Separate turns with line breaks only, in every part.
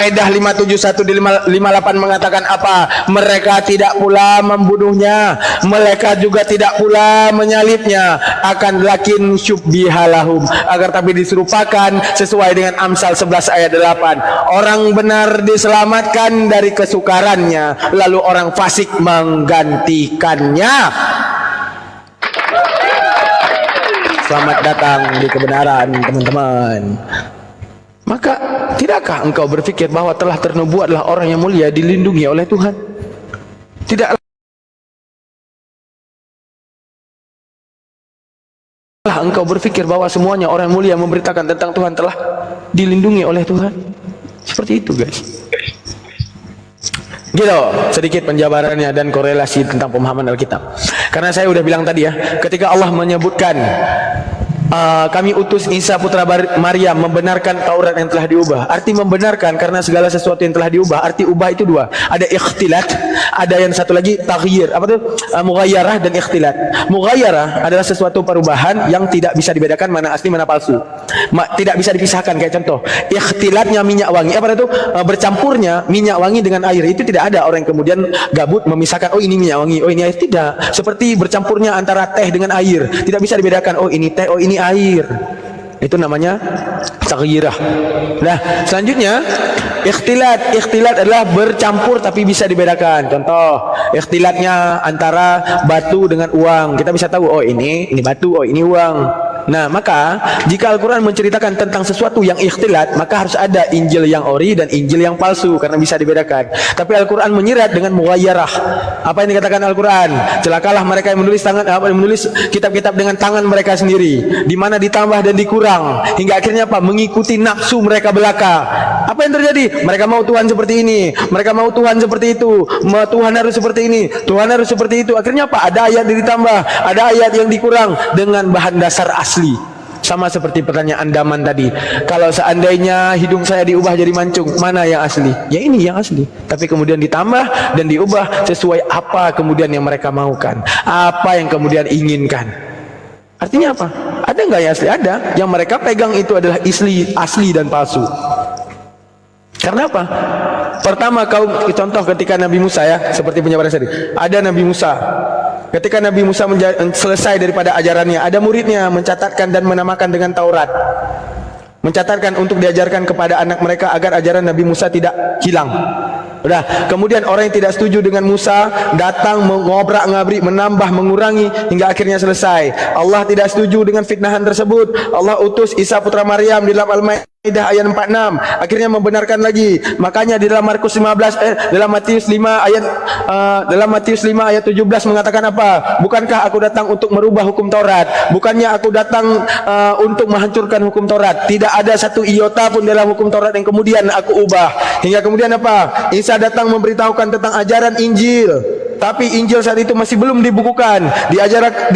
Maidah 571 di 58 mengatakan apa? Mereka tidak pula membunuhnya, mereka juga tidak pula menyalibnya, akan lakin syubbihalahum, agar tapi diserupakan sesuai dengan Amsal 11 ayat 8. Orang benar diselamatkan dari kesukarannya, lalu orang fasik menggantikannya. Selamat datang di kebenaran, teman-teman. Maka tidakkah engkau berpikir bahwa telah ternubuatlah orang yang mulia dilindungi oleh Tuhan? Tidaklah engkau berpikir bahwa semuanya orang mulia memberitakan tentang Tuhan telah dilindungi oleh Tuhan? Seperti itu, guys. Gitu sedikit penjabarannya dan korelasi tentang pemahaman Alkitab. Karena saya udah bilang tadi ya, ketika Allah menyebutkan kami utus Isa putra Maryam membenarkan Taurat yang telah diubah. Arti membenarkan karena segala sesuatu yang telah diubah. Arti ubah itu dua. Ada ikhtilat, ada yang satu lagi taghyir. Apa tuh? Mughayyarah dan ikhtilat. Mughayyarah adalah sesuatu perubahan yang tidak bisa dibedakan mana asli mana palsu. Tidak bisa dipisahkan, kayak contoh. Ikhtilatnya minyak wangi. Apa itu? Bercampurnya minyak wangi dengan air. Itu tidak ada orang yang kemudian gabut memisahkan, oh ini minyak wangi, oh ini air. Tidak. Seperti bercampurnya antara teh dengan air. Tidak bisa dibedakan, oh ini teh, oh ini air. Itu namanya taghyirah. Nah, selanjutnya ikhtilat. Ikhtilat adalah bercampur tapi bisa dibedakan. Contoh, ikhtilatnya antara batu dengan uang. Kita bisa tahu, oh ini batu, oh ini uang. Nah, maka jika Al-Quran menceritakan tentang sesuatu yang ikhtilat, maka harus ada Injil yang ori dan Injil yang palsu, karena bisa dibedakan. Tapi Al-Quran menyirat dengan mughayyarah. Apa yang dikatakan Al-Quran? Celakalah mereka yang menulis kitab-kitab dengan tangan mereka sendiri, di mana ditambah dan dikurang, hingga akhirnya apa? Mengikuti nafsu mereka belaka. Apa yang terjadi? Mereka mau Tuhan seperti ini, mereka mau Tuhan seperti itu, Tuhan harus seperti ini, Tuhan harus seperti itu. Akhirnya apa? Ada ayat yang ditambah, ada ayat yang dikurang dengan bahan dasar asli. Sama seperti pertanyaan Daman tadi, kalau seandainya hidung saya diubah jadi mancung, mana yang asli? Ya ini yang asli. Tapi kemudian ditambah dan diubah sesuai apa kemudian yang mereka maukan, apa yang kemudian inginkan. Artinya apa? Ada nggak yang asli? Ada. Yang mereka pegang itu adalah asli dan palsu. Karena apa? Pertama, contoh ketika Nabi Musa ya, seperti penjabaran tadi. Ada Nabi Musa. Ketika Nabi Musa selesai daripada ajarannya, ada muridnya mencatatkan dan menamakan dengan Taurat. Mencatatkan untuk diajarkan kepada anak mereka agar ajaran Nabi Musa tidak hilang. Udah, kemudian orang yang tidak setuju dengan Musa datang mengobrak-ngabrik, menambah, mengurangi hingga akhirnya selesai. Allah tidak setuju dengan fitnahan tersebut. Allah utus Isa putra Maryam di dalam Al-Maidah ayat 46, akhirnya membenarkan lagi. Makanya di dalam dalam Matius 5 ayat 17 mengatakan apa? Bukankah aku datang untuk merubah hukum Taurat? Bukannya aku datang untuk menghancurkan hukum Taurat? Tidak ada satu iota pun dalam hukum Taurat yang kemudian aku ubah. Hingga kemudian apa? Isa datang memberitahukan tentang ajaran Injil. Tapi Injil saat itu masih belum dibukukan,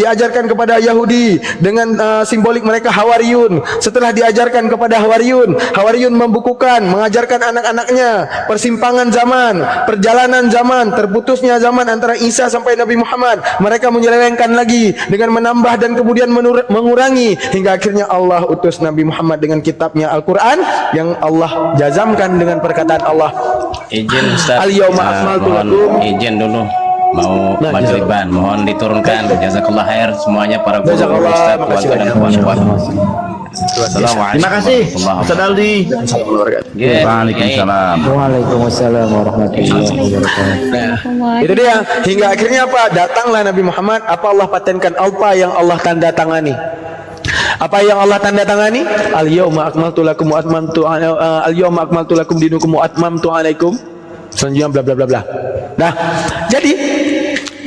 diajarkan kepada Yahudi dengan simbolik mereka Hawariyun. Setelah diajarkan kepada Hawariyun membukukan, mengajarkan anak-anaknya persimpangan zaman, perjalanan zaman, terputusnya zaman antara Isa sampai Nabi Muhammad. Mereka menyelewengkan lagi dengan menambah dan kemudian mengurangi hingga akhirnya Allah utus Nabi Muhammad dengan kitabnya Al-Quran yang Allah jazamkan dengan perkataan Allah.
Izin Ustaz,
Al-yawma
izin dulu mau maghriban, mohon diturunkan. Jazakallah khair semuanya para guru, Ustaz, keluarga dan kawan-kawan.
Terima kasih Ustaz Aldi.
Waalaikumsalam.
Waalaikumsalam warahmatullahi wabarakatuh.
Nah, itu dia. Hingga akhirnya apa? Datanglah Nabi Muhammad. Apa Allah patenkan? Apa yang Allah tanda tangani? Apa yang Allah tanda tangani? Al-yawma akmaltu lakum wa atmamtu al-yawma akmaltu lakum dinukum wa atmamtu alaikum. Selanjutnya bla bla bla bla. Nah, jadi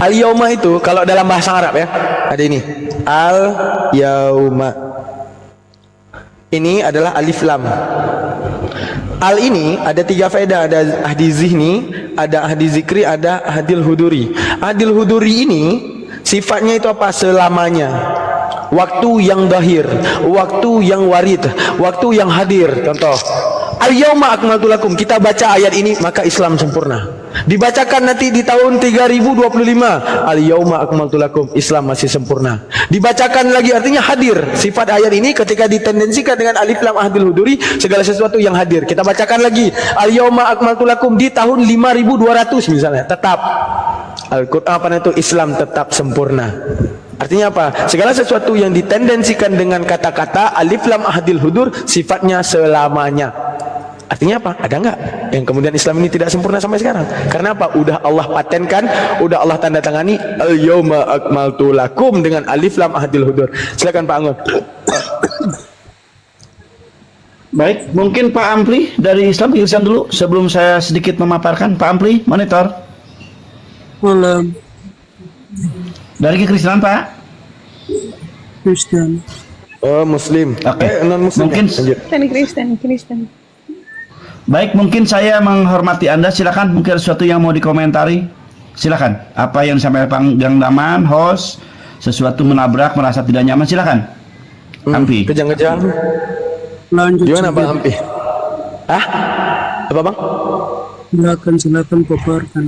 al-yawma itu kalau dalam bahasa Arab ya, ada ini. Al-yawma. Ini adalah alif lam. Al ini ada 3 faedah, ada ahdi zihni, ada ahdi zikri, ada ahdil huduri. Ahdil huduri ini sifatnya itu apa? Selamanya. Waktu yang dahir, waktu yang warid, waktu yang hadir. Contoh, Al-yauma akmaltu lakum, kita baca ayat ini maka Islam sempurna. Dibacakan nanti di tahun 3025, al-yauma akmaltu lakum, Islam masih sempurna. Dibacakan lagi, artinya hadir. Sifat ayat ini ketika ditendensikan dengan alif lam ahdil huduri, segala sesuatu yang hadir. Kita bacakan lagi al-yauma akmaltu lakum di tahun 5200 misalnya, tetap Al-Quran apa itu, Islam tetap sempurna. Artinya apa? Segala sesuatu yang ditendensikan dengan kata-kata alif lam ahdil hudur sifatnya selamanya. Artinya apa? Ada enggak yang kemudian Islam ini tidak sempurna sampai sekarang? Karena apa? Udah Allah patenkan, udah Allah tanda tangani al-yauma akmaltu lakum dengan alif lam ahdil hudur. Silakan Pak Anggun.
Baik, mungkin Pak Ampli dari Islam Kristen dulu sebelum saya sedikit memaparkan. Pak Ampli, monitor.
Malam.
Dari kekristenan Pak?
Kristen.
Oh, Muslim.
Oke.
Non Muslim.
Mungkin
Kristen.
baik, mungkin saya menghormati Anda. Silakan, mungkin ada sesuatu yang mau dikomentari. Silakan. Apa yang disampaikan Kang Daman, host, sesuatu menabrak, merasa tidak nyaman, silakan. Ampi.
Kejang-kejang.
Lanjut.
Gimana Bang Ampi? Hah? Apa Bang?
Silakan paparkan.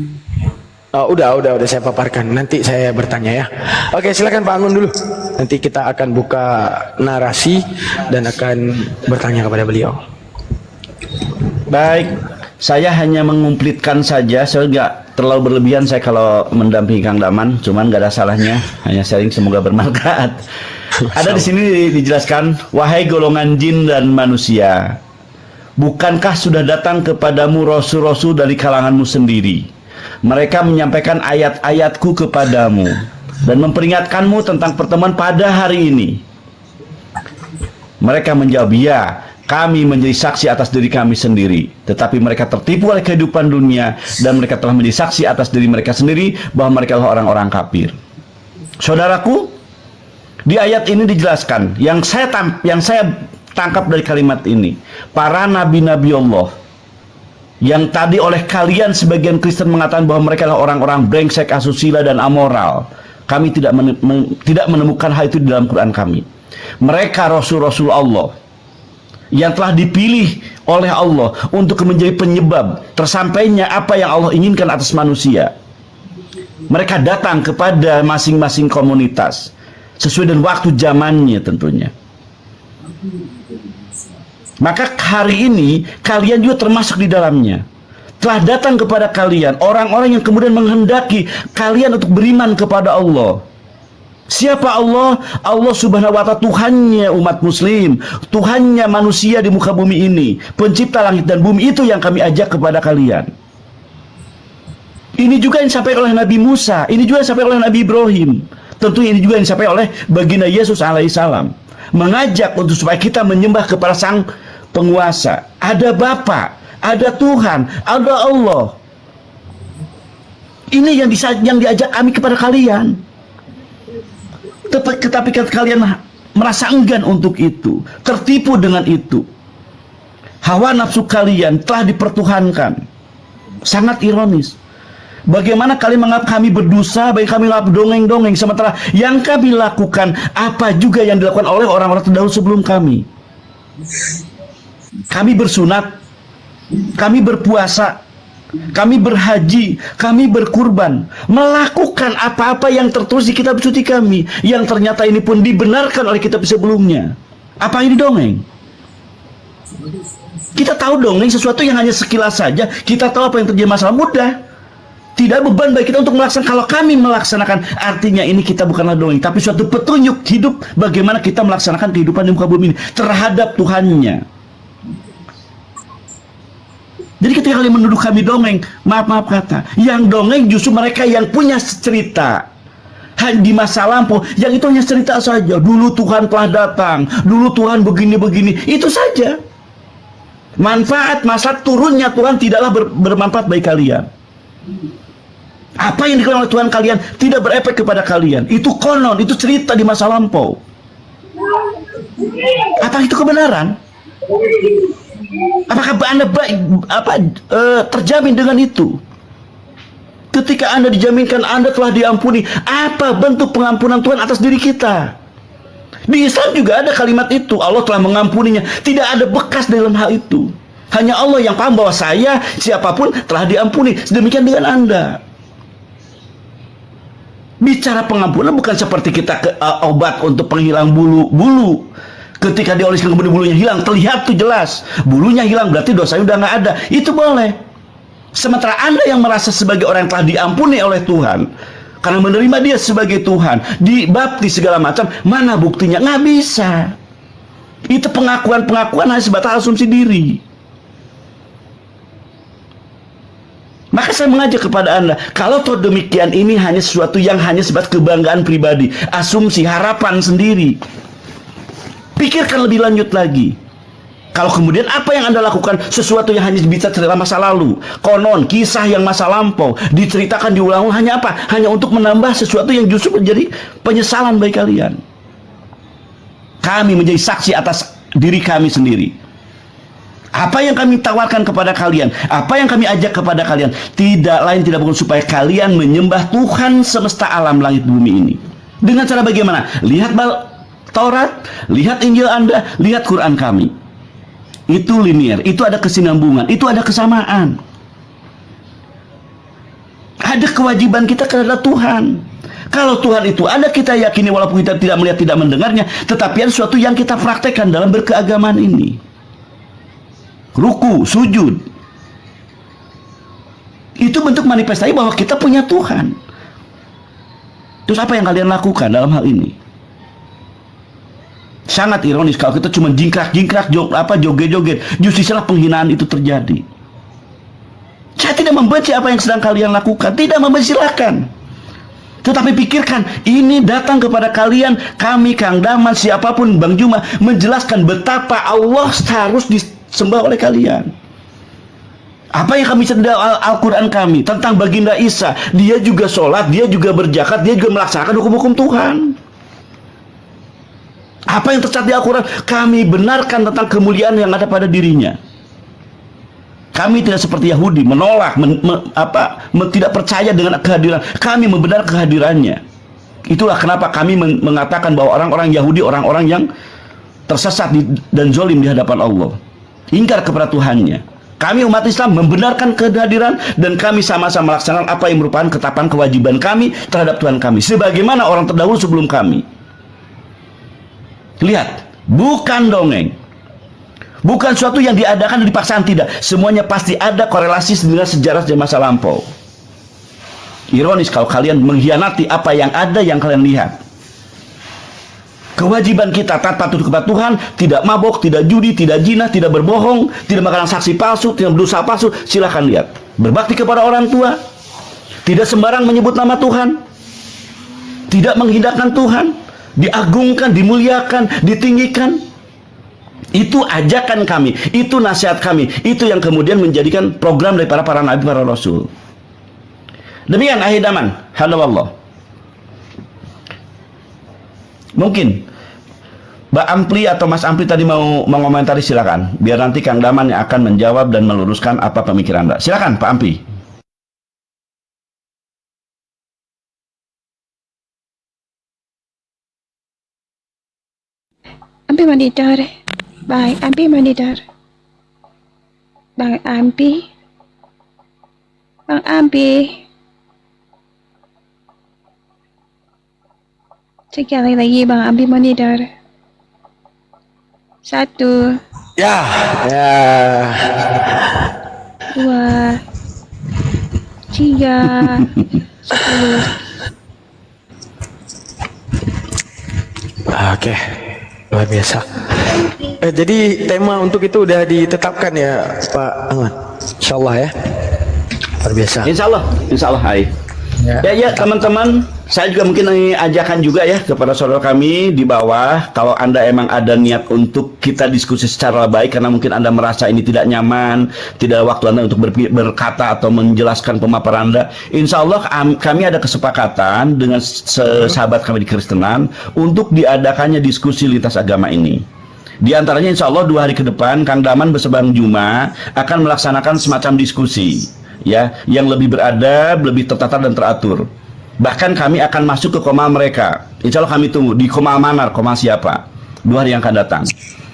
Oh, udah saya paparkan. Nanti saya bertanya ya. Oke, silakan Pak Anggun dulu. Nanti kita akan buka narasi dan akan bertanya kepada beliau.
Baik, saya hanya mengumplitkan saja. Saya nggak terlalu berlebihan saya kalau mendampingi Kang Daman. Cuman nggak ada salahnya. Hanya sharing, semoga bermanfaat. Ada di sini dijelaskan, wahai golongan jin dan manusia, bukankah sudah datang kepadamu rasul-rasul dari kalanganmu sendiri? Mereka menyampaikan ayat-ayatku kepadamu dan memperingatkanmu tentang pertemuan pada hari ini. Mereka menjawab, ya, kami menjadi saksi atas diri kami sendiri. Tetapi mereka tertipu oleh kehidupan dunia dan mereka telah menjadi saksi atas diri mereka sendiri bahwa mereka adalah orang-orang kafir. Saudaraku, di ayat ini dijelaskan, yang saya tangkap dari kalimat ini, para nabi-nabi Allah yang tadi oleh kalian sebagian Kristen mengatakan bahwa mereka adalah orang-orang brengsek, asusila dan amoral. Kami tidak menemukan hal itu di dalam Quran kami. Mereka rasul-rasul Allah yang telah dipilih oleh Allah untuk menjadi penyebab tersampainya apa yang Allah inginkan atas manusia. Mereka datang kepada masing-masing komunitas sesuai dengan waktu zamannya tentunya. Maka hari ini kalian juga termasuk di dalamnya. Telah datang kepada kalian orang-orang yang kemudian menghendaki kalian untuk beriman kepada Allah. Siapa Allah? Allah Subhanahu wa ta'ala, Tuhannya umat muslim, Tuhannya manusia di muka bumi ini, pencipta langit dan bumi. Itu yang kami ajak kepada kalian. Ini juga yang disampaikan oleh Nabi Musa, ini juga yang disampaikan oleh Nabi Ibrahim. Tentu ini juga yang disampaikan oleh baginda Yesus alaihissalam. Mengajak untuk supaya kita menyembah kepada Sang Penguasa. Ada Bapa, ada Tuhan, ada Allah. Ini yang diajak kami kepada kalian. Tetapi kalian merasa enggan untuk itu, tertipu dengan itu. Hawa nafsu kalian telah dipertuhankan. Sangat ironis. Bagaimana kalian menganggap kami berdosa, bagaimana kami menganggap dongeng-dongeng, sementara yang kami lakukan apa juga yang dilakukan oleh orang-orang terdahulu sebelum kami. Kami bersunat, kami berpuasa, kami berhaji, kami berkurban, melakukan apa-apa yang tertulis di kitab suci kami, yang ternyata ini pun dibenarkan oleh kitab sebelumnya. Apa ini dongeng? Kita tahu dongeng sesuatu yang hanya sekilas saja, kita tahu apa yang terjadi masalah mudah. Tidak beban bagi kita untuk melaksanakan. Kalau kami melaksanakan, artinya ini kita bukanlah dongeng, tapi suatu petunjuk hidup bagaimana kita melaksanakan kehidupan di muka bumi ini terhadap Tuhannya. Jadi ketika kalian menuduh kami dongeng, maaf kata, yang dongeng justru mereka yang punya cerita di masa lampau, yang itu hanya cerita saja. Dulu Tuhan telah datang, dulu Tuhan begini-begini, itu saja. Manfaat masa turunnya Tuhan tidaklah bermanfaat bagi kalian. Apa yang dilakukan oleh Tuhan kalian tidak berefek kepada kalian. Itu konon, itu cerita di masa lampau. Apa itu kebenaran? Apakah Anda terjamin dengan itu? Ketika Anda dijaminkan Anda telah diampuni, apa bentuk pengampunan Tuhan atas diri kita? Di Islam juga ada kalimat itu, Allah telah mengampuninya. Tidak ada bekas dalam hal itu. Hanya Allah yang paham bahwa saya, siapapun telah diampuni. Demikian dengan Anda. Bicara pengampunan bukan seperti kita obat untuk penghilang bulu. Ketika dioleskan kemudian bulunya hilang, terlihat tuh jelas. Bulunya hilang berarti dosanya udah nggak ada. Itu boleh. Sementara Anda yang merasa sebagai orang yang telah diampuni oleh Tuhan, karena menerima dia sebagai Tuhan, dibaptis segala macam, mana buktinya? Nggak bisa. Itu pengakuan-pengakuan hanya sebatas asumsi diri. Maka saya mengajak kepada Anda, kalau toh demikian ini hanya sesuatu yang hanya sebatas kebanggaan pribadi, asumsi, harapan sendiri. Pikirkan lebih lanjut lagi. Kalau kemudian apa yang Anda lakukan sesuatu yang hanya bisa cerita masa lalu, konon, kisah yang masa lampau, diceritakan diulang-ulang, hanya apa? Hanya untuk menambah sesuatu yang justru menjadi penyesalan bagi kalian. Kami menjadi saksi atas diri kami sendiri. Apa yang kami tawarkan kepada kalian, apa yang kami ajak kepada kalian, tidak lain tidak bukan supaya kalian menyembah Tuhan semesta alam langit bumi ini. Dengan cara bagaimana? Lihat Taurat, lihat Injil Anda, lihat Quran kami. Itu linier, itu ada kesinambungan, itu ada kesamaan. Ada kewajiban kita kepada Tuhan. Kalau Tuhan itu ada, kita yakini walaupun kita tidak melihat, tidak mendengarnya, tetapi ada sesuatu yang kita praktekkan dalam berkeagamaan ini. Ruku, sujud. Itu bentuk manifestasi bahwa kita punya Tuhan. Terus apa yang kalian lakukan dalam hal ini? Sangat ironis kalau kita cuma jingkrak-jingkrak, joget-joget. Justru setelah penghinaan itu terjadi. Saya tidak membenci apa yang sedang kalian lakukan. Tidak membenci, silakan. Tetapi pikirkan, ini datang kepada kalian, kami, Kang Daman, siapapun, Bang Juma, menjelaskan betapa Allah harus disembah oleh kalian. Apa yang kami cerita Al-Quran kami tentang Baginda Isa, dia juga sholat, dia juga berzakat, dia juga melaksanakan hukum-hukum Tuhan. Apa yang tercatat di Al-Quran, kami benarkan tentang kemuliaan yang ada pada dirinya. Kami tidak seperti Yahudi, menolak, tidak percaya dengan kehadiran. Kami membenarkan kehadirannya. Itulah kenapa kami mengatakan bahwa orang-orang Yahudi, orang-orang yang tersesat dan zalim di hadapan Allah, ingkar kepada Tuhannya. Kami umat Islam membenarkan kehadiran, dan kami sama-sama melaksanakan apa yang merupakan ketetapan kewajiban kami terhadap Tuhan kami, sebagaimana orang terdahulu sebelum kami. Lihat, bukan dongeng, bukan suatu yang diadakan dan dipaksaan, tidak. Semuanya pasti ada korelasi dengan sejarah dan masa lampau. Ironis kalau kalian mengkhianati apa yang ada yang kalian lihat. Kewajiban kita taat patuh kepada Tuhan, tidak mabok, tidak judi, tidak zina, tidak berbohong, tidak makan saksi palsu, tidak berdosa palsu. Silahkan lihat. Berbakti kepada orang tua, tidak sembarang menyebut nama Tuhan, tidak menghinakan Tuhan, diagungkan, dimuliakan, ditinggikan. Itu ajakan kami, itu nasihat kami, itu yang kemudian menjadikan program dari para nabi, para rasul. Demikian akhir zaman. Hadallah. Mungkin Mbak Ampli atau Mas Ampli tadi mau mengomentari, silakan. Biar nanti Kang Daman yang akan menjawab dan meluruskan apa pemikiran Anda. Silakan Pak Ampli.
Ampi monitor. Baik, Ampi monitor. Bang Ampi. Bang Ampi. Sekali lagi Bang Ampi monitor. 1,
Ya.
2, 3, 10.
Oke. Luar biasa. Jadi tema untuk itu udah ditetapkan ya Pak Ahmad. Insyaallah ya. Luar biasa.
Insyaallah. Hai. Ya teman-teman, saya juga mungkin ajakan juga ya kepada saudara kami di bawah, kalau Anda emang ada niat untuk kita diskusi secara baik karena mungkin Anda merasa ini tidak nyaman, tidak ada waktu Anda untuk berkata atau menjelaskan pemaparan Anda, insya Allah kami ada kesepakatan dengan sahabat kami di Kristenan untuk diadakannya diskusi lintas agama ini. Di antaranya insya Allah 2 hari ke depan Kang Daman bersama Bang Juma akan melaksanakan semacam diskusi ya, yang lebih beradab, lebih tertata dan teratur. Bahkan kami akan masuk ke koma mereka. Insya Allah kami tunggu di koma mana, koma siapa, 2 hari yang akan datang.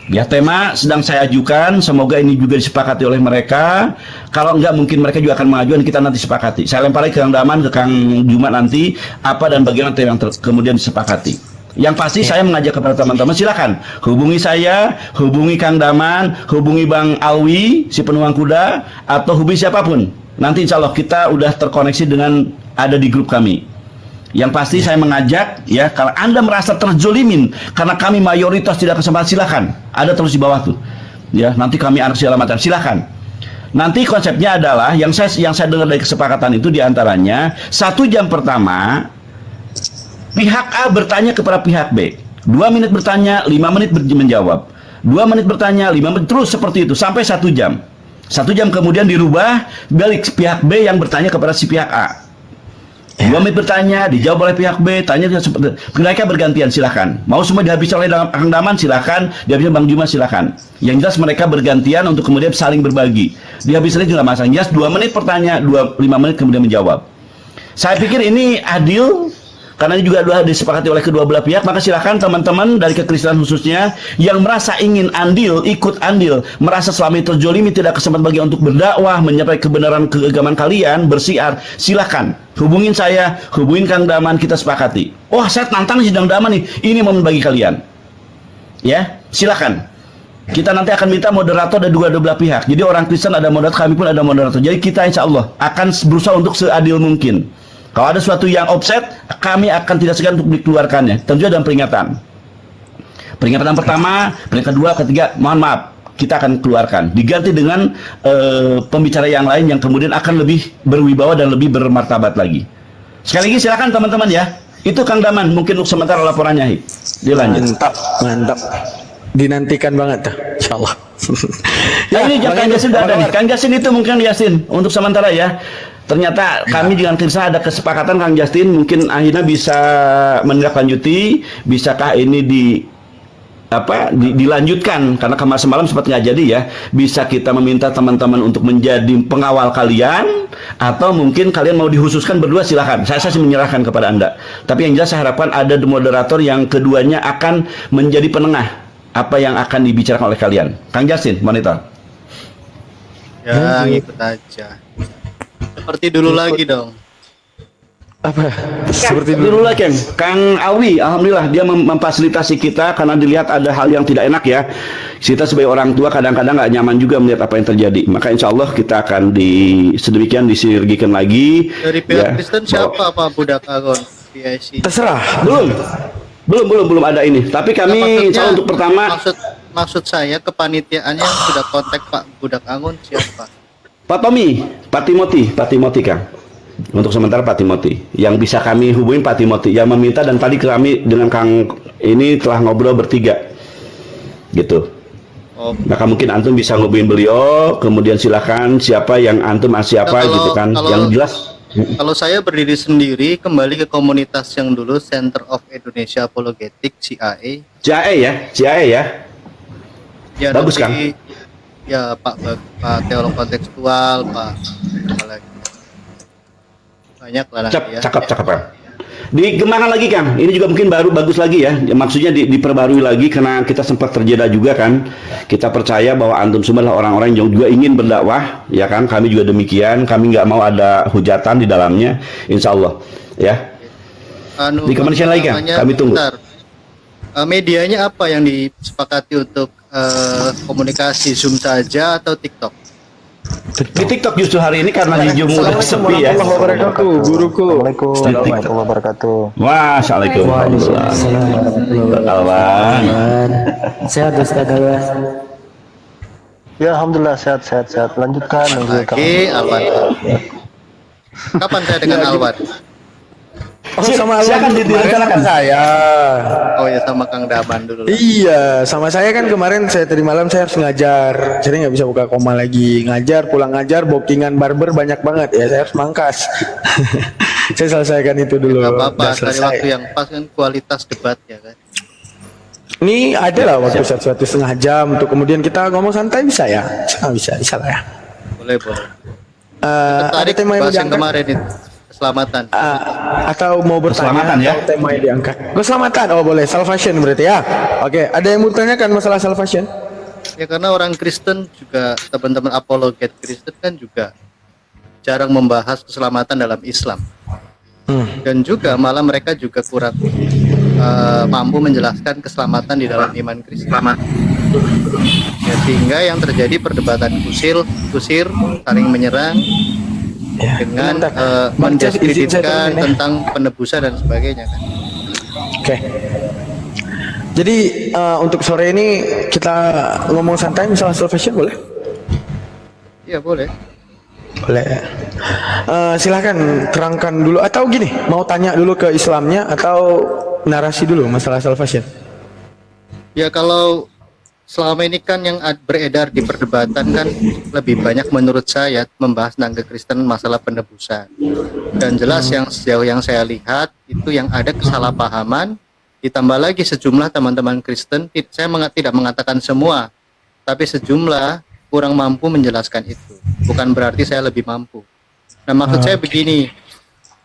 Ya, tema sedang saya ajukan, semoga ini juga disepakati oleh mereka. Kalau enggak, mungkin mereka juga akan mengajukan, kita nanti sepakati. Saya lempar lagi ke Kang Daman, ke Kang Jumat nanti, apa dan bagaimana tema yang kemudian disepakati. Yang pasti saya mengajak kepada teman-teman, silakan hubungi saya, hubungi Kang Daman, hubungi Bang Alwi, si penuang kuda, atau hubungi siapapun. Nanti insya Allah kita udah terkoneksi dengan ada di grup kami. Yang pasti saya mengajak, ya, kalau Anda merasa terzolimin karena kami mayoritas tidak kesempatan, silakan. Ada terus di bawah tuh. Ya, nanti kami anak segala macam, silakan. Nanti konsepnya adalah yang saya dengar dari kesepakatan itu diantaranya 1 jam pertama pihak A bertanya kepada pihak B. 2 menit bertanya, 5 menit menjawab. 2 menit bertanya, 5 menit, terus seperti itu sampai 1 jam. 1 jam kemudian dirubah, balik pihak B yang bertanya kepada si pihak A. 2 menit bertanya, dijawab oleh pihak B, tanya mereka bergantian, silakan. Mau semua dihabiskan oleh Kang Daman, silakan. Dihabiskan Bang Juma, silakan. Yang jelas mereka bergantian untuk kemudian saling berbagi. Dihabiskan juga masalah. Jelas 2 menit bertanya, 5 menit kemudian menjawab. Saya pikir ini adil. Karena ini juga sudah disepakati oleh kedua belah pihak, maka silakan teman-teman dari kekristenan khususnya yang merasa ingin andil, ikut andil, merasa selama ini terzolimi, tidak kesempatan bagi untuk berdakwah, menyampaikan kebenaran keagamaan kalian, bersiar, silakan hubungin saya, hubungin Kang Daman, kita sepakati. Wah, saya nantang sidang Daman nih, ini momen bagi kalian. Ya, silakan. Kita nanti akan minta moderator dari dua belah pihak. Jadi orang Kristen ada moderator, kami pun ada moderator. Jadi kita insya Allah akan berusaha untuk seadil mungkin. Kalau ada sesuatu yang offset, kami akan tidak segan untuk dikeluarkannya. Tentunya dalam peringatan. Peringatan pertama, peringatan kedua, ketiga, mohon maaf, kita akan keluarkan. Diganti dengan pembicara yang lain yang kemudian akan lebih berwibawa dan lebih bermartabat lagi. Sekali lagi silakan teman-teman ya. Itu Kang Daman, mungkin untuk sementara laporannya. Dilanjut.
Mantap. Dinantikan banget tuh, insyaallah.
Ya, ini Kang Yasin sudah ada nih. Kang Yasin itu mungkin Yasin untuk sementara ya. Ternyata kami dengan Kirsa ada kesepakatan Kang Justin mungkin akhirnya bisa menindaklanjuti, bisakah ini dilanjutkan karena kemarin semalam sempat nggak jadi ya. Bisa kita meminta teman-teman untuk menjadi pengawal kalian atau mungkin kalian mau dikhususkan berdua, silahkan. Saya sih menyerahkan kepada Anda. Tapi yang jelas saya harapkan ada moderator yang keduanya akan menjadi penengah apa yang akan dibicarakan oleh kalian. Kang Justin, monitor.
Ya, ngikut aja. Seperti dulu lagi dong.
Apa? Seperti
dulu lagi, Kang Alwi, alhamdulillah dia memfasilitasi kita karena dilihat ada hal yang tidak enak ya. Kita sebagai orang tua kadang-kadang nggak nyaman juga melihat apa yang terjadi. Maka insya Allah kita akan sedemikian disinergikan lagi.
Dari pihak Kristen siapa Pak Budak Agon? PIC.
Terserah.
Belum ada ini. Tapi kami insya Allah untuk pertama.
Maksud saya kepanitiaannya sudah kontak Pak Budak Agon siapa?
Pak Timoti Kang. Untuk sementara Pak Timoti yang bisa kami hubungin Pak Timoti yang meminta, dan tadi kami dengan Kang ini telah ngobrol bertiga gitu. Maka mungkin antum bisa ngubungin beliau, kemudian silakan siapa yang antum siapa gitu kan. Yang jelas
kalau saya berdiri sendiri kembali ke komunitas yang dulu, Center of Indonesia Apologetic, CAE.
CAE ya. Bagus Kang.
Ya Pak teolog kontekstual, Pak apa lagi? Banyak lah nanti ya.
Cakep Kang. Dikembangkan lagi Kang. Ini juga mungkin bagus lagi ya. Maksudnya diperbarui lagi karena kita sempat terjeda juga kan. Kita percaya bahwa antum semua adalah orang-orang yang juga ingin berdakwah, ya kan? Kami juga demikian. Kami nggak mau ada hujatan di dalamnya. Insya Allah ya. Dikembangkan lagi Kang. Kami tunggu.
Medianya apa yang disepakati untuk komunikasi, Zoom saja atau TikTok?
Di TikTok justru hari ini karena di Zoom udah sepi ya.
Assalamualaikum warahmatullahi wabarakatuh.
Wassalamualaikum warahmatullahi.
Sehat Ustaz Alwan. Ya alhamdulillah sehat. Lanjutkan.
Oke, Alwan. Kapan saya dengan Alwan?
Sama
silakan direncanakan
saya.
Oh ya, sama Kang Daman dulu.
Iya, sama saya kan kemarin tadi malam saya harus ngajar, jadi nggak bisa buka koma lagi. Ngajar, pulang ngajar, bookingan barber banyak banget ya, saya harus mangkas. Saya selesaikan itu dulu.
Gak apa-apa, cari waktu yang pas kan, kualitas debat ya kan.
Ini ada lah waktu satu setengah jam untuk kemudian kita ngomong santai, bisa ya? Bisa lah ya.
Boleh.
Ada tema yang diangkat
kemarin itu. Keselamatan.
Atau mau bertanya
ya?
tema yang diangkat. Keselamatan, oh boleh. Salvation berarti ya. Oke, ada yang mau bertanyakan masalah salvation?
Ya karena orang Kristen juga, teman-teman apologet Kristen kan juga jarang membahas keselamatan dalam Islam. Dan juga malah mereka juga kurang mampu menjelaskan keselamatan di dalam iman Kristen. Ya, sehingga yang terjadi perdebatan kusir, saling menyerang dengan mendiskreditkan tentang penebusan dan sebagainya kan.
Oke. Jadi untuk sore ini kita ngomong santai misalnya salvation boleh?
Iya boleh.
Boleh. Silahkan terangkan dulu atau gini, mau tanya dulu ke Islamnya atau narasi dulu masalah salvation?
Ya kalau selama ini kan yang beredar di perdebatan kan lebih banyak menurut saya membahas tentang kekristenan masalah penebusan. Dan jelas yang sejauh yang saya lihat itu yang ada kesalahpahaman, ditambah lagi sejumlah teman-teman Kristen, saya tidak mengatakan semua, tapi sejumlah kurang mampu menjelaskan itu. Bukan berarti saya lebih mampu. Nah maksud saya begini,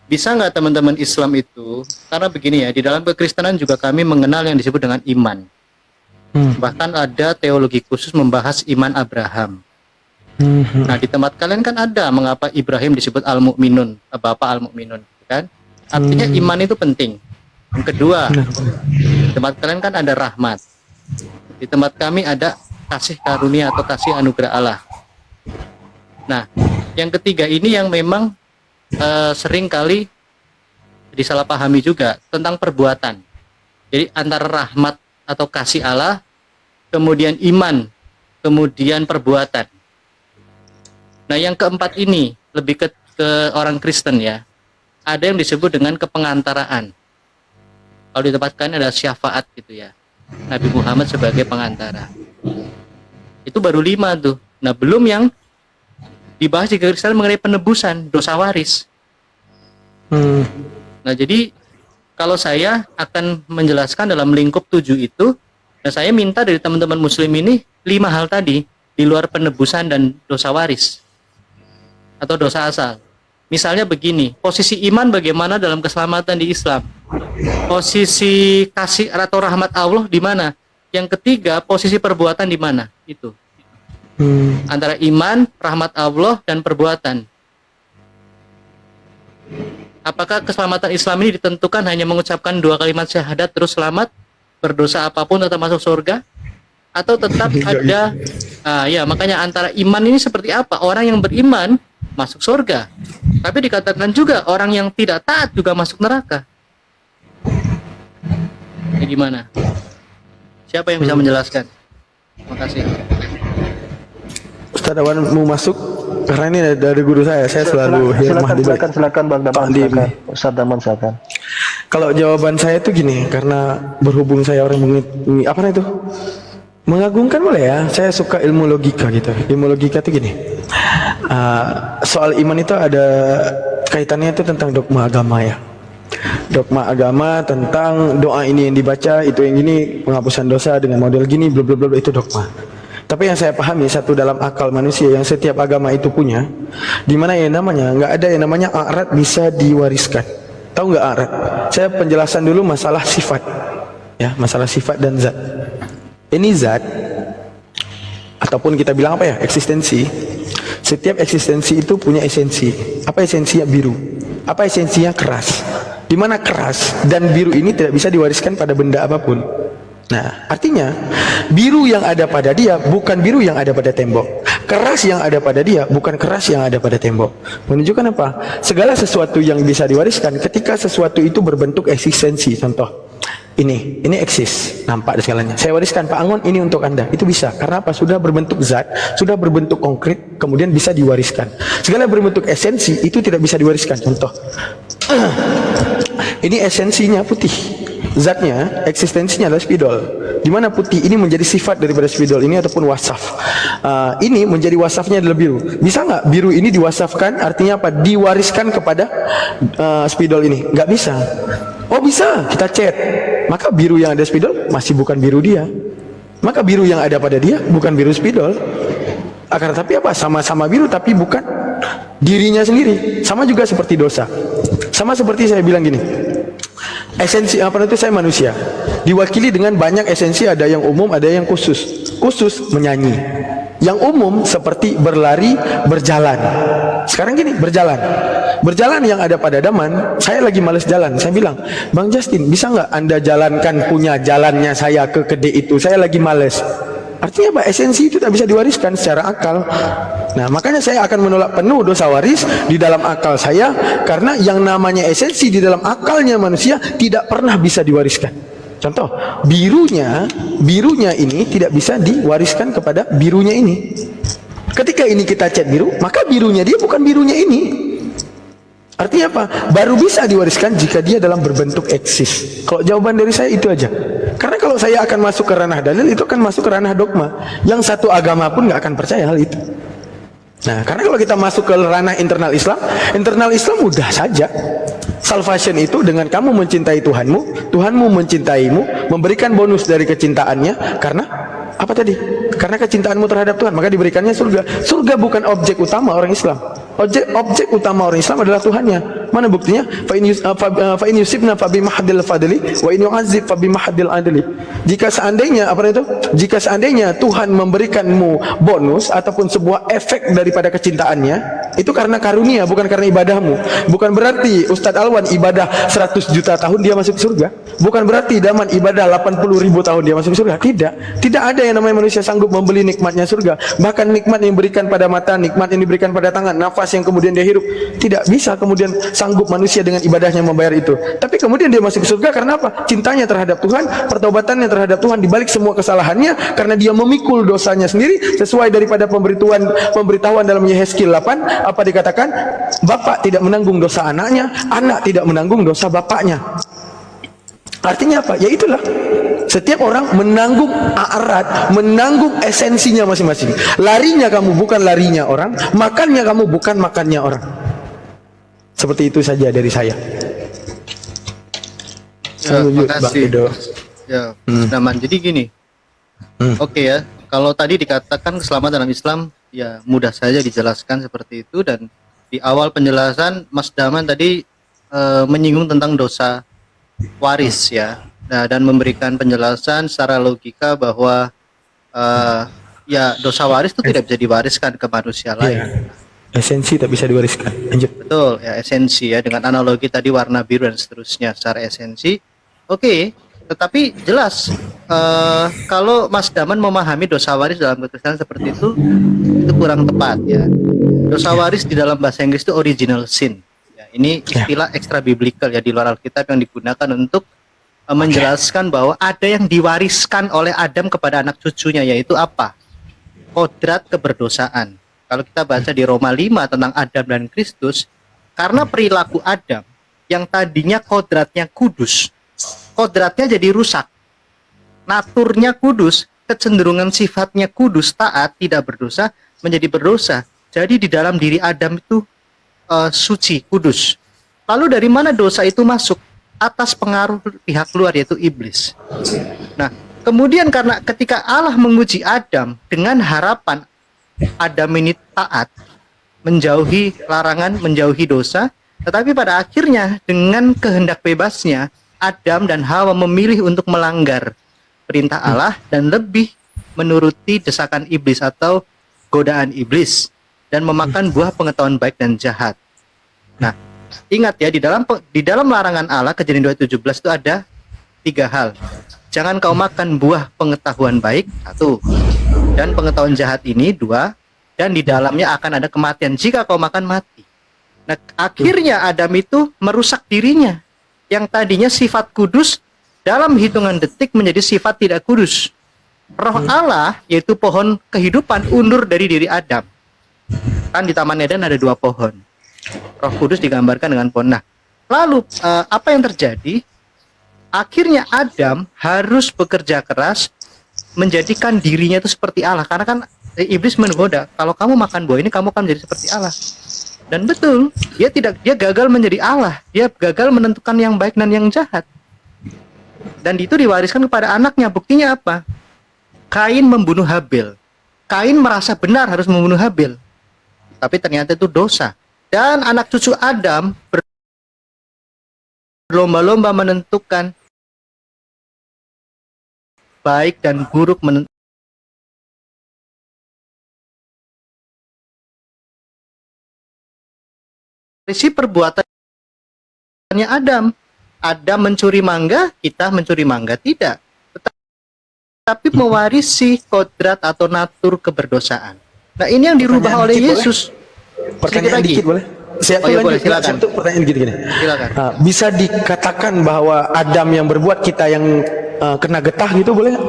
bisa nggak teman-teman Islam itu, karena begini ya, di dalam kekristenan juga kami mengenal yang disebut dengan iman. Bahkan ada teologi khusus membahas iman Abraham. Nah di tempat kalian kan ada mengapa Ibrahim disebut al-mu'minun, bapak al-mu'minun, kan? Artinya iman itu penting. Yang kedua, di tempat kalian kan ada rahmat. Di tempat kami ada kasih karunia atau kasih anugerah Allah. Nah, yang ketiga ini yang memang sering kali disalahpahami juga tentang perbuatan. Jadi antara rahmat atau kasih Allah, kemudian iman, kemudian perbuatan. Nah, yang keempat ini lebih ke orang Kristen ya. Ada yang disebut dengan kepengantaraan. Kalau di tempat kalian ada syafaat gitu ya. Nabi Muhammad sebagai pengantara. Itu baru 5 tuh. Nah, belum yang dibahas di Kristen mengenai penebusan dosa waris. Nah, jadi kalau saya akan menjelaskan dalam lingkup 7 itu, nah saya minta dari teman-teman muslim ini 5 hal tadi di luar penebusan dan dosa waris atau dosa asal. Misalnya begini, posisi iman bagaimana dalam keselamatan di Islam? Posisi kasih atau rahmat Allah di mana? Yang ketiga, posisi perbuatan di mana? Itu. Antara iman, rahmat Allah, dan perbuatan. Apakah keselamatan Islam ini ditentukan hanya mengucapkan 2 kalimat syahadat terus selamat, berdosa apapun tetap masuk surga? Atau tetap ada, ya makanya antara iman ini seperti apa? Orang yang beriman masuk surga, tapi dikatakan juga orang yang tidak taat juga masuk neraka. Ya gimana? Siapa yang bisa menjelaskan? Terima kasih.
Ustaz Awan mau masuk karena ini dari guru saya selalu hirmah di balik.
Silakan Bang Daman, silakan. Ustaz Daman silakan.
Kalau jawaban saya itu gini, karena berhubung saya orang apa itu? Mengagungkan boleh ya, saya suka ilmu logika gitu. Ilmu logika itu gini, soal iman itu ada kaitannya itu tentang dogma agama ya. Dogma agama tentang doa ini yang dibaca, itu yang gini, penghapusan dosa dengan model gini, bla bla bla, itu dogma. Tapi yang saya pahami satu dalam akal manusia yang setiap agama itu punya, di mana yang namanya nggak ada yang namanya a'rad bisa diwariskan. Tahu nggak a'rad? Saya penjelasan dulu masalah sifat, ya, masalah sifat dan zat. Ini zat, ataupun kita bilang apa ya, eksistensi. Setiap eksistensi itu punya esensi. Apa esensinya? Biru. Apa esensinya? Keras. Di mana keras dan biru ini tidak bisa diwariskan pada benda apapun. Nah, artinya biru yang ada pada dia bukan biru yang ada pada tembok. Keras yang ada pada dia bukan keras yang ada pada tembok. Menunjukkan apa? Segala sesuatu yang bisa diwariskan ketika sesuatu itu berbentuk eksistensi. Contoh, ini eksis, nampak segalanya. Saya wariskan Pak Angon ini untuk Anda. Itu bisa. Karena apa? Sudah berbentuk zat, sudah berbentuk konkret, kemudian bisa diwariskan. Segala berbentuk esensi itu tidak bisa diwariskan. Contoh, ini esensinya putih, zatnya, eksistensinya adalah spidol. Di mana putih ini menjadi sifat daripada spidol ini ataupun wasaf. Ini menjadi wasafnya adalah biru. Bisa nggak biru ini diwasafkan? Artinya apa? Diwariskan kepada spidol ini? Nggak bisa. Oh bisa, kita chat. Maka biru yang ada spidol masih bukan biru dia. Maka biru yang ada pada dia bukan biru spidol. Akan tetapi apa? Sama-sama biru tapi bukan dirinya sendiri. Sama juga seperti dosa. Sama seperti saya bilang gini. Esensi apa itu? Saya manusia. Diwakili dengan banyak esensi, ada yang umum, ada yang khusus. khusus menyanyi. Yang umum seperti berlari, berjalan. Sekarang gini, berjalan. Berjalan yang ada pada Daman, saya lagi males jalan. Saya bilang, Bang Justin, bisa nggak Anda jalankan punya jalannya saya ke Kede itu? Saya lagi males. Artinya apa? Esensi itu tak bisa diwariskan secara akal. Nah, makanya saya akan menolak penuh dosa waris di dalam akal saya, karena yang namanya esensi di dalam akalnya manusia tidak pernah bisa diwariskan. Contoh, birunya ini tidak bisa diwariskan kepada birunya ini. Ketika ini kita cat biru, maka birunya dia bukan birunya ini. Artinya apa? Baru bisa diwariskan jika dia dalam berbentuk eksis. Kalau jawaban dari saya itu aja. Karena kalau saya akan masuk ke ranah dalil, itu akan masuk ke ranah dogma. Yang satu agama pun nggak akan percaya hal itu. Nah, karena kalau kita masuk ke ranah internal Islam mudah saja. Salvation itu dengan kamu mencintai Tuhanmu, Tuhanmu mencintaimu, memberikan bonus dari kecintaannya karena apa tadi? Karena kecintaanmu terhadap Tuhan, maka diberikannya surga. Surga bukan objek utama orang Islam. Objek utama orang Islam adalah Tuhannya. Mana buktinya? Fa in yusibna fa bimahdil fadli wa in yu'azzib fa bimahdil adli. Jika seandainya Tuhan memberikanmu bonus ataupun sebuah efek daripada kecintaannya, itu karena karunia, bukan karena ibadahmu. Bukan berarti Ustadz Alwan ibadah 100 juta tahun dia masuk surga. Bukan berarti Daman ibadah 80.000 tahun dia masuk surga. Tidak ada yang namanya manusia sanggup membeli nikmatnya surga. Bahkan nikmat yang diberikan pada mata, nikmat yang diberikan pada tangan, nafas yang kemudian dia hirup, tidak bisa kemudian sanggup manusia dengan ibadahnya membayar itu. Tapi kemudian dia masuk surga karena apa? Cintanya terhadap Tuhan, pertaubatannya terhadap Tuhan dibalik semua kesalahannya, karena dia memikul dosanya sendiri sesuai daripada pemberitahuan dalam Yehezkiel 8. Apa dikatakan? Bapak tidak menanggung dosa anaknya, anak tidak menanggung dosa bapaknya. Artinya apa? Ya itulah. Setiap orang menanggung a'rad, menanggung esensinya masing-masing. Larinya kamu bukan larinya orang, makannya kamu bukan makannya orang. Seperti itu saja dari saya.
Ya, makasih. Ya, Daman. Jadi gini. Oke ya, kalau tadi dikatakan keselamatan dalam Islam, ya mudah saja dijelaskan seperti itu, dan di awal penjelasan Mas Daman tadi menyinggung tentang dosa waris ya. Nah, dan memberikan penjelasan secara logika bahwa ya dosa waris itu tidak bisa diwariskan ke manusia lain.
Esensi tak bisa diwariskan. Lanjut.
Betul ya, esensi ya, dengan analogi tadi warna biru dan seterusnya secara esensi. Oke, tetapi jelas kalau Mas Daman memahami dosa waris dalam kekristenan seperti itu kurang tepat ya. Dosa waris di dalam bahasa Inggris itu original sin. Ya, ini istilah ekstra biblikal ya di luar Alkitab yang digunakan untuk menjelaskan bahwa ada yang diwariskan oleh Adam kepada anak cucunya, yaitu apa? Kodrat keberdosaan. Kalau kita baca di Roma 5 tentang Adam dan Kristus, karena perilaku Adam yang tadinya kodratnya kudus, kodratnya jadi rusak. Naturnya kudus, kecenderungan sifatnya kudus, taat, tidak berdosa, menjadi berdosa. Jadi di dalam diri Adam itu suci, kudus. Lalu dari mana dosa itu masuk? Atas pengaruh pihak luar, yaitu iblis. Nah, kemudian karena ketika Allah menguji Adam dengan harapan Adam ini taat, menjauhi larangan, menjauhi dosa, tetapi pada akhirnya dengan kehendak bebasnya Adam dan Hawa memilih untuk melanggar perintah Allah dan lebih menuruti desakan iblis atau godaan iblis dan memakan buah pengetahuan baik dan jahat. Nah, ingat ya, di dalam larangan Allah, Kejadian 2:17 itu ada 3 hal. Jangan kau makan buah pengetahuan baik, 1, dan pengetahuan jahat ini 2, dan di dalamnya akan ada kematian. Jika kau makan, mati. Nah, akhirnya Adam itu merusak dirinya. Yang tadinya sifat kudus dalam hitungan detik menjadi sifat tidak kudus. Roh Allah, yaitu pohon kehidupan, undur dari diri Adam. Kan di Taman Eden ada 2 pohon. Roh Kudus digambarkan dengan pohon. Nah, lalu apa yang terjadi? Akhirnya Adam harus bekerja keras menjadikan dirinya itu seperti Allah. Karena kan iblis menggoda, kalau kamu makan buah ini kamu akan menjadi seperti Allah. Dan betul, dia gagal menjadi Allah. Dia gagal menentukan yang baik dan yang jahat. Dan itu diwariskan kepada anaknya. Buktinya apa? Kain membunuh Habil. Kain merasa benar harus membunuh Habil, tapi ternyata itu dosa. Dan anak cucu Adam berlomba-lomba menentukan baik dan buruk, mewarisi perbuatannya Adam. Adam mencuri mangga, kita mencuri mangga, tidak. Tetapi mewarisi kodrat atau natur keberdosaan. Nah, ini yang dirubah
Pertanyaan
oleh
dikit
Yesus.
Pertanyaan dikit boleh? Saya
Oh, iya, boleh, silakan.
Satu pertanyaan gini.
Silakan.
Bisa dikatakan bahwa Adam yang berbuat, kita yang kena getah gitu, boleh nggak?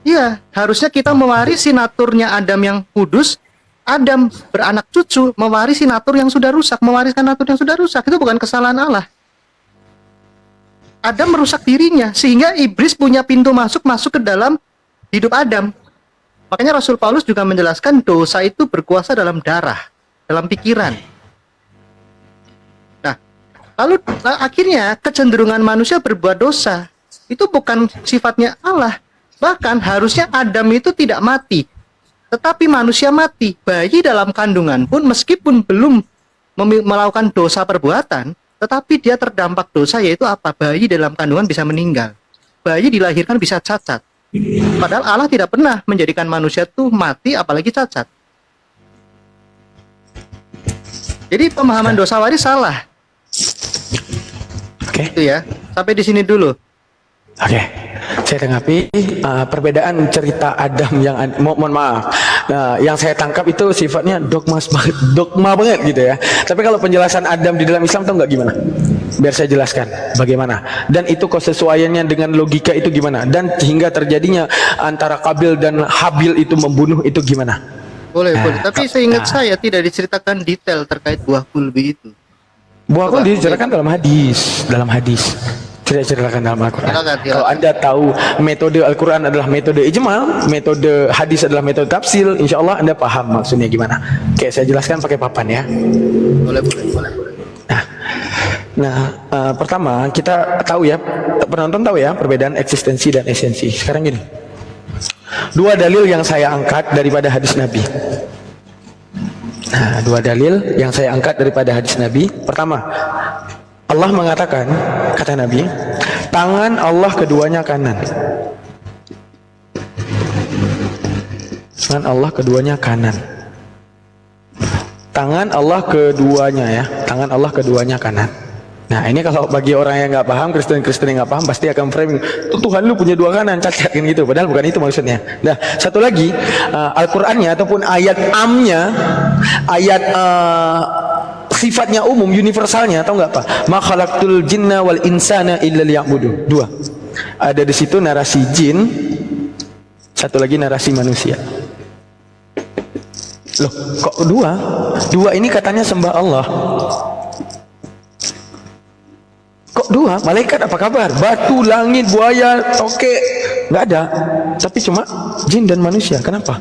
Iya, harusnya kita mewarisi naturnya Adam yang kudus. Adam beranak cucu, mewarisi natur yang sudah rusak, mewariskan natur yang sudah rusak. Itu bukan kesalahan Allah. Adam merusak dirinya, sehingga iblis punya pintu masuk ke dalam hidup Adam. Makanya Rasul Paulus juga menjelaskan dosa itu berkuasa dalam darah, dalam pikiran. Nah, lalu akhirnya kecenderungan manusia berbuat dosa itu bukan sifatnya Allah. Bahkan harusnya Adam itu tidak mati, tetapi manusia mati. Bayi dalam kandungan pun meskipun belum melakukan dosa perbuatan, tetapi dia terdampak dosa, yaitu apa? Bayi dalam kandungan bisa meninggal. Bayi dilahirkan bisa cacat. Padahal Allah tidak pernah menjadikan manusia tuh mati, apalagi cacat. Jadi pemahaman dosa waris salah.
Oke.
Itu ya. Sampai di sini dulu.
Oke, saya tanggapi perbedaan cerita Adam yang mohon maaf, yang saya tangkap itu sifatnya dogma banget gitu ya. Tapi kalau penjelasan Adam di dalam Islam tahu nggak gimana? Biar saya jelaskan bagaimana. Dan itu kesesuaiannya dengan logika itu gimana? Dan hingga terjadinya antara Kabil dan Habil itu membunuh itu gimana?
Boleh. Tapi seingat saya tidak diceritakan detail terkait buah kulbi itu.
Buah kul diceritakan dalam hadis. Tidak ceritakan dalam Al-Quran. Kalau Anda tahu metode Al-Quran adalah metode ijma, metode hadis adalah metode tafsir, insya Allah Anda paham maksudnya gimana. Oke, saya jelaskan pakai papan ya.
Boleh.
Nah, pertama kita tahu ya, penonton tahu ya perbedaan eksistensi dan esensi. Sekarang gini, dua dalil yang saya angkat daripada hadis Nabi. Nah, dua dalil yang saya angkat daripada hadis Nabi. Pertama, Allah mengatakan, kata Nabi, tangan Allah keduanya kanan. Tangan Allah keduanya kanan. Tangan Allah keduanya ya, tangan Allah keduanya kanan. Nah, ini kalau bagi orang yang nggak paham, Kristen yang nggak paham pasti akan framing, Tuhan lu punya dua kanan, cacat kan gitu. Padahal bukan itu maksudnya. Nah, satu lagi Al-Qur'annya ataupun ayat amnya, ayat sifatnya umum, universalnya, tahu nggak apa? Ma khalaqtul jinna wal insana illa liya'budun. Dua. Ada di situ narasi jin, satu lagi narasi manusia. Loh, kok dua? Dua ini katanya sembah Allah. Kok dua? Malaikat apa kabar? Batu, langit, buaya, toke, nggak ada. Tapi cuma jin dan manusia. Kenapa?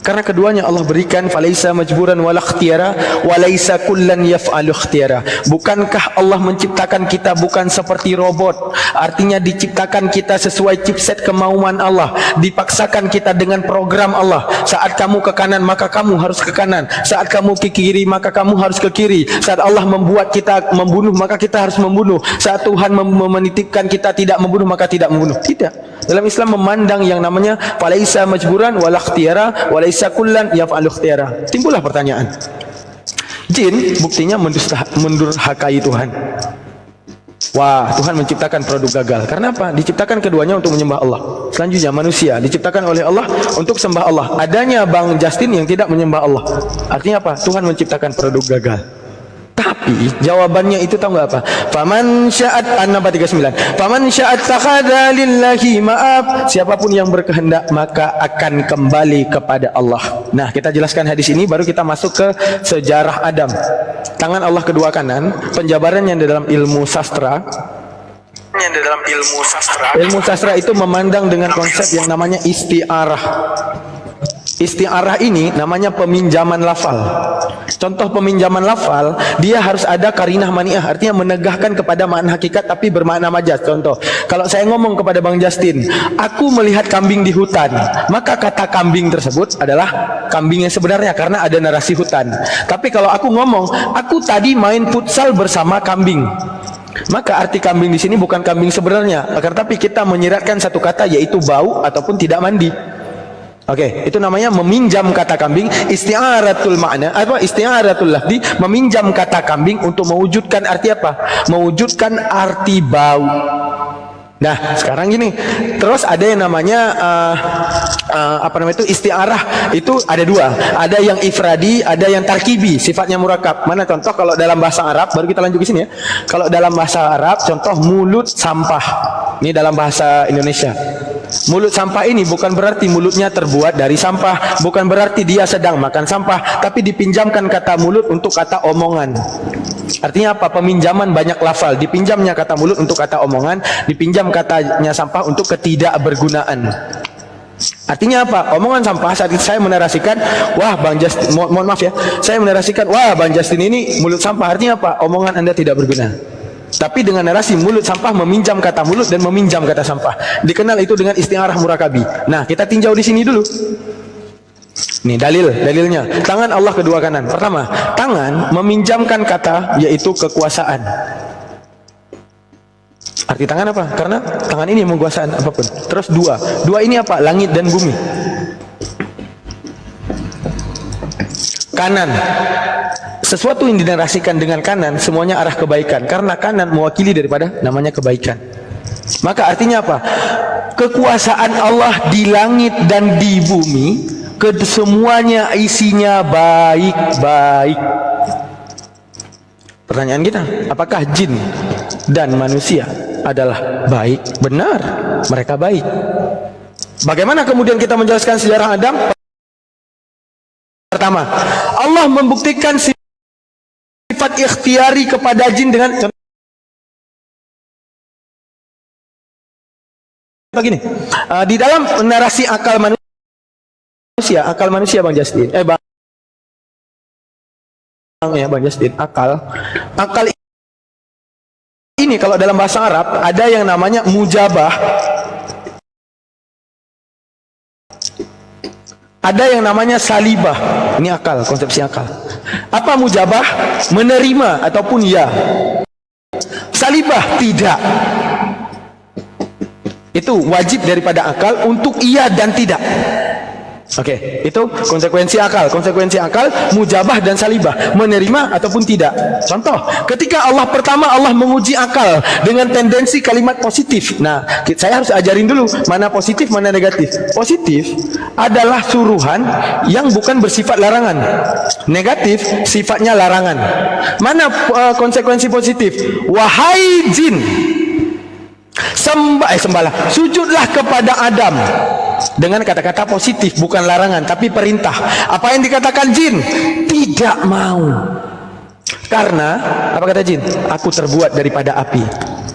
Karena keduanya Allah berikan falaisa majburan wala ikhtiyara walaisa kullan yaf'alu ikhtiyara. Bukankah Allah menciptakan kita bukan seperti robot? Artinya diciptakan kita sesuai chipset kemauan Allah. Dipaksakan kita dengan program Allah. Saat kamu ke kanan maka kamu harus ke kanan. Saat kamu ke kiri maka kamu harus ke kiri. Saat Allah membuat kita membunuh maka kita harus membunuh. Saat Tuhan menitipkan kita tidak membunuh maka tidak membunuh. Tidak. Dalam Islam memandang yang namanya falaisa majburan wala ikhtiyara walaisa kullan yaf'alu ikhtiyara. Timbullah pertanyaan. Jin buktinya mendurhakai Tuhan. Wah, Tuhan menciptakan produk gagal. Karena apa? Diciptakan keduanya untuk menyembah Allah. Selanjutnya manusia diciptakan oleh Allah untuk sembah Allah. Adanya Bang Justin yang tidak menyembah Allah. Artinya apa? Tuhan menciptakan produk gagal. Tapi jawabannya itu tahu nggak apa? Faman sya'at An-Naba 39. Faman sya'at takhadha lillahi ma'ab. Siapapun yang berkehendak maka akan kembali kepada Allah. Nah, kita jelaskan hadis ini baru kita masuk ke sejarah Adam. Tangan Allah kedua kanan, penjabarannya dalam ilmu sastra. Ilmu sastra itu memandang dengan konsep yang namanya isti'arah. Isti'arah ini namanya peminjaman lafal. Contoh peminjaman lafal, dia harus ada karinah mani'ah, artinya menegahkan kepada makna hakikat tapi bermakna majaz. Contoh, kalau saya ngomong kepada Bang Justin, aku melihat kambing di hutan, maka kata kambing tersebut adalah kambing yang sebenarnya karena ada narasi hutan. Tapi kalau aku ngomong, aku tadi main futsal bersama kambing, maka arti kambing di sini bukan kambing sebenarnya, akan tapi kita menyiratkan satu kata yaitu bau ataupun tidak mandi. Oke, itu namanya meminjam kata kambing, isti'aratul makna, apa isti'aratul lafzi, meminjam kata kambing untuk mewujudkan arti apa? Mewujudkan arti bau. Nah, sekarang gini, terus ada yang namanya apa namanya itu isti'arah, itu ada dua, ada yang ifradi, ada yang tarkibi, sifatnya murakab. Mana contoh kalau dalam bahasa Arab, baru kita lanjut ke sini ya. Kalau dalam bahasa Arab, contoh mulut sampah. Ini dalam bahasa Indonesia. Mulut sampah ini bukan berarti mulutnya terbuat dari sampah, bukan berarti dia sedang makan sampah, tapi dipinjamkan kata mulut untuk kata omongan. Artinya apa? Peminjaman banyak lafal, dipinjamnya kata mulut untuk kata omongan, dipinjam katanya sampah untuk ketidakbergunaan. Artinya apa? Omongan sampah saat saya menarasikan, wah Bang Justin, mohon maaf ya, saya menarasikan, wah Bang Justin ini mulut sampah. Artinya apa? Omongan Anda tidak berguna. Tapi dengan narasi mulut sampah meminjam kata mulut dan meminjam kata sampah, dikenal itu dengan isti'arah murakabi. Nah, kita tinjau di sini dulu. Nih dalilnya. Tangan Allah kedua kanan. Pertama, tangan meminjamkan kata yaitu kekuasaan. Arti tangan apa? Karena tangan ini menguasaan apapun. Terus dua ini apa? Langit dan bumi. Kanan, sesuatu yang dinarasikan dengan kanan semuanya arah kebaikan, karena kanan mewakili daripada namanya kebaikan. Maka artinya apa? Kekuasaan Allah di langit dan di bumi, semuanya isinya baik-baik. Pertanyaan kita, apakah jin dan manusia adalah baik? Benar, mereka baik. Bagaimana kemudian kita menjelaskan sejarah Adam? Pertama, Allah membuktikan sifat ikhtiari kepada jin dengan begini. Di dalam narasi akal manusia Bang Justin, Bang Justin, akal ini kalau dalam bahasa Arab ada yang namanya mujabah, ada yang namanya salibah. Ini akal, konsepsi akal. Apa mujabah? Menerima ataupun ya. Salibah tidak. Itu wajib daripada akal untuk iya dan tidak. Oke, itu konsekuensi akal. Konsekuensi akal, mujabah dan salibah, menerima ataupun tidak. Contoh, ketika Allah menguji akal dengan tendensi kalimat positif. Nah, saya harus ajarin dulu mana positif, mana negatif. Positif adalah suruhan yang bukan bersifat larangan. Negatif sifatnya larangan. Mana konsekuensi positif? Wahai jin, sembahlah, sujudlah kepada Adam. Dengan kata-kata positif, bukan larangan tapi perintah. Apa yang dikatakan jin? Tidak mau. Karena apa kata jin? Aku terbuat daripada api.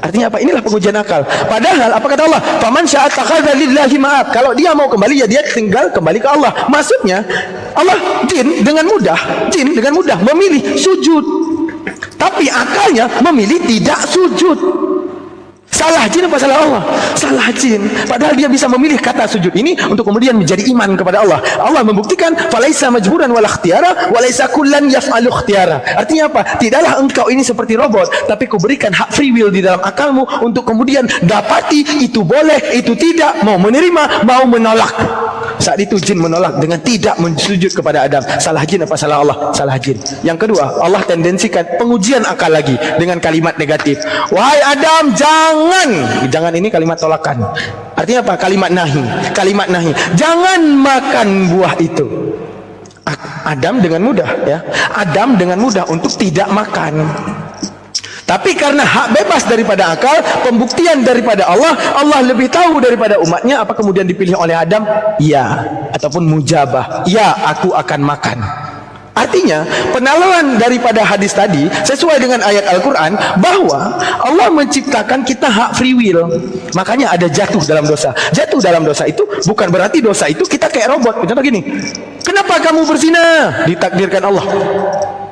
Artinya apa? Inilah pengujian akal. Padahal apa kata Allah? Faman syaa'a takhadha lillahi ma'ab. Kalau dia mau kembali ya dia tinggal kembali ke Allah. Maksudnya Allah jin dengan mudah memilih sujud. Tapi akalnya memilih tidak sujud. Salah jin apa salah Allah? Salah jin. Padahal dia bisa memilih kata sujud ini untuk kemudian menjadi iman kepada Allah. Allah membuktikan falaisa majburan wala ikhtiyara walaisa kullan yaf'alu ikhtiyara. Artinya apa? Tidaklah engkau ini seperti robot, tapi kuberikan hak free will di dalam akalmu untuk kemudian dapati itu boleh, itu tidak, mau menerima, mau menolak. Saat itu jin menolak dengan tidak mensujud kepada Adam. Salah jin apa salah Allah? Salah jin. Yang kedua, Allah tendensikan pengujian akal lagi dengan kalimat negatif. Wahai Adam, jangan ini kalimat tolakan. Artinya apa? Kalimat nahi. Jangan makan buah itu. Adam dengan mudah untuk tidak makan. Tapi karena hak bebas daripada akal, pembuktian daripada Allah, Allah lebih tahu daripada umatnya, apa kemudian dipilih oleh Adam? Ya, ataupun mujabah. Ya, aku akan makan. Artinya, penalaran daripada hadis tadi sesuai dengan ayat Al-Quran bahwa Allah menciptakan kita hak free will. Makanya ada jatuh dalam dosa. Jatuh dalam dosa itu bukan berarti dosa itu kita kayak robot. Contoh gini, kenapa kamu berzina? Ditakdirkan Allah.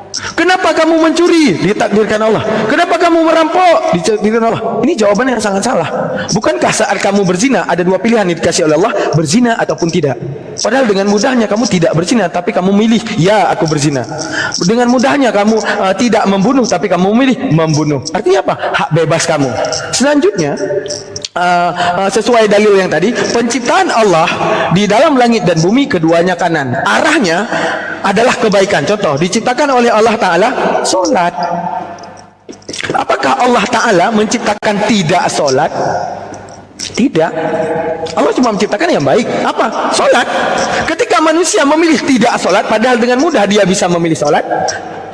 Kenapa kamu mencuri? Ditakdirkan Allah. Kenapa kamu merampok? Ditakdirkan Allah. Ini jawaban yang sangat salah. Bukankah saat kamu berzina ada dua pilihan yang dikasih oleh Allah, berzina ataupun tidak? Padahal dengan mudahnya kamu tidak berzina, tapi kamu milih, ya aku berzina. Dengan mudahnya kamu tidak membunuh, tapi kamu milih membunuh. Artinya apa? Hak bebas kamu. Selanjutnya, sesuai dalil yang tadi, penciptaan Allah di dalam langit dan bumi keduanya kanan. Arahnya adalah kebaikan. Contoh, diciptakan oleh Allah Ta'ala solat. Apakah Allah Ta'ala menciptakan tidak solat? Tidak. Allah cuma menciptakan yang baik. Apa? Solat. Ketika manusia memilih tidak solat, padahal dengan mudah dia bisa memilih solat,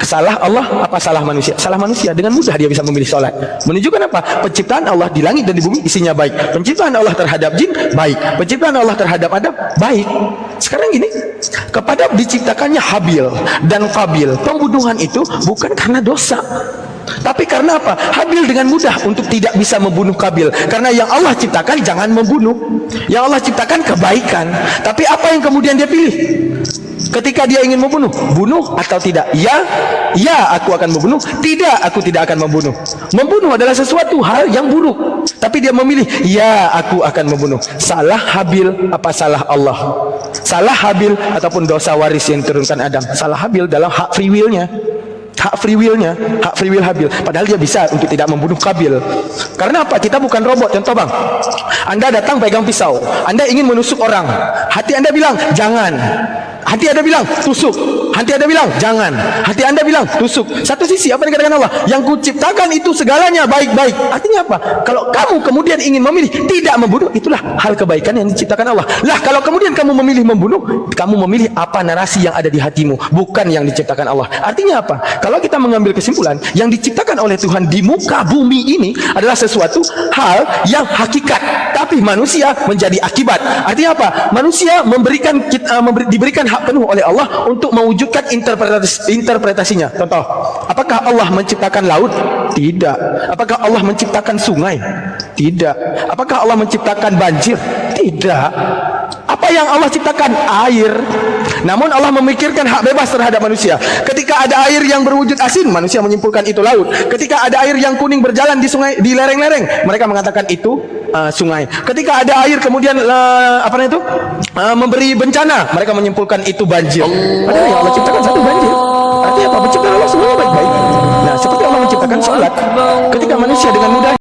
salah Allah apa salah manusia? Salah manusia. Dengan mudah dia bisa memilih solat. Menunjukkan apa? Penciptaan Allah di langit dan di bumi isinya baik. Penciptaan Allah terhadap jin baik. Penciptaan Allah terhadap Adam baik. Sekarang gini, kepada diciptakannya Habil dan Qabil, pembunuhan itu bukan karena dosa, tapi karena apa? Habil dengan mudah untuk tidak bisa membunuh Qabil, karena yang Allah ciptakan jangan membunuh, yang Allah ciptakan kebaikan. Tapi apa yang kemudian dia pilih? Ketika dia ingin membunuh, bunuh atau tidak? Ya aku akan membunuh. Tidak, aku tidak akan membunuh. Membunuh adalah sesuatu hal yang buruk, tapi dia memilih, ya aku akan membunuh. Salah Habil apa salah Allah? Salah Habil ataupun dosa waris yang diturunkan Adam? Salah Habil dalam hak free will-nya. Hak free will-nya, hak free will Habil. Padahal dia bisa untuk tidak membunuh Qabil. Karena apa? Kita bukan robot. Contoh bang, Anda datang pegang pisau, Anda ingin menusuk orang, hati Anda bilang jangan, hati Anda bilang tusuk, hati Anda bilang jangan, hati Anda bilang tusuk. Satu sisi apa yang dikatakan Allah? Yang kuciptakan itu segalanya baik-baik. Artinya apa? Kalau kamu kemudian ingin memilih tidak membunuh, itulah hal kebaikan yang diciptakan Allah. Lah kalau kemudian kamu memilih membunuh, kamu memilih apa narasi yang ada di hatimu, bukan yang diciptakan Allah. Artinya apa? Kalau kita mengambil kesimpulan, yang diciptakan oleh Tuhan di muka bumi ini adalah sesuatu hal yang hakikat, tapi manusia menjadi akibat. Artinya apa? Manusia diberikan hak penuh oleh Allah untuk mewujudkan interpretasinya. Contoh, apakah Allah menciptakan laut? Tidak. Apakah Allah menciptakan sungai? Tidak. Apakah Allah menciptakan banjir? Tidak. Apa yang Allah ciptakan? Air. Namun Allah memikirkan hak bebas terhadap manusia. Ketika ada air yang berwujud asin, manusia menyimpulkan itu laut. Ketika ada air yang kuning berjalan di sungai, di lereng-lereng, mereka mengatakan itu sungai. Ketika ada air kemudian memberi bencana, mereka menyimpulkan itu banjir. Padahal yang Allah ciptakan satu banjir. Artinya apa? Penciptaan Allah semuanya baik-baik. Nah, seperti Allah menciptakan sholat, ketika manusia dengan mudah